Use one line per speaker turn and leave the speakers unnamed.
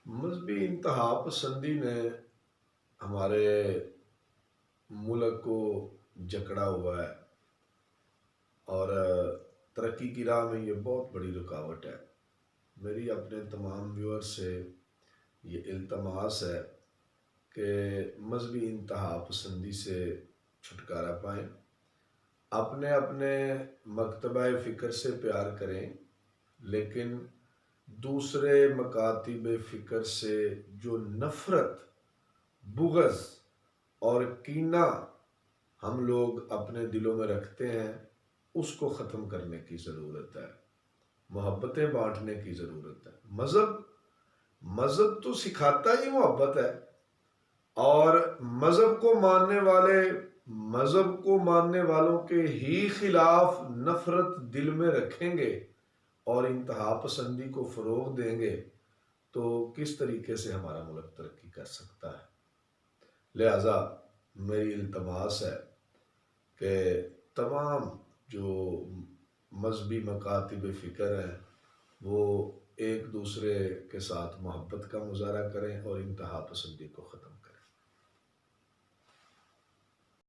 مذہبی انتہا پسندی نے ہمارے ملک کو جکڑا ہوا ہے اور ترقی کی راہ میں یہ بہت بڑی رکاوٹ ہے۔ میری اپنے تمام ویور سے یہ التماس ہے کہ مذہبی انتہا پسندی سے چھٹکارا پائیں، اپنے اپنے مکتبہ فکر سے پیار کریں، لیکن دوسرے مکاتب فکر سے جو نفرت، بغض اور کینہ ہم لوگ اپنے دلوں میں رکھتے ہیں اس کو ختم کرنے کی ضرورت ہے، محبتیں بانٹنے کی ضرورت ہے۔ مذہب تو سکھاتا ہی محبت ہے، اور مذہب کو ماننے والوں کے ہی خلاف نفرت دل میں رکھیں گے اور انتہا پسندی کو فروغ دیں گے تو کس طریقے سے ہمارا ملک ترقی کر سکتا ہے؟ لہذا میری التماس ہے کہ تمام جو مذہبی مکاتب فکر ہیں وہ ایک دوسرے کے ساتھ محبت کا مظاہرہ کریں اور انتہا پسندی کو ختم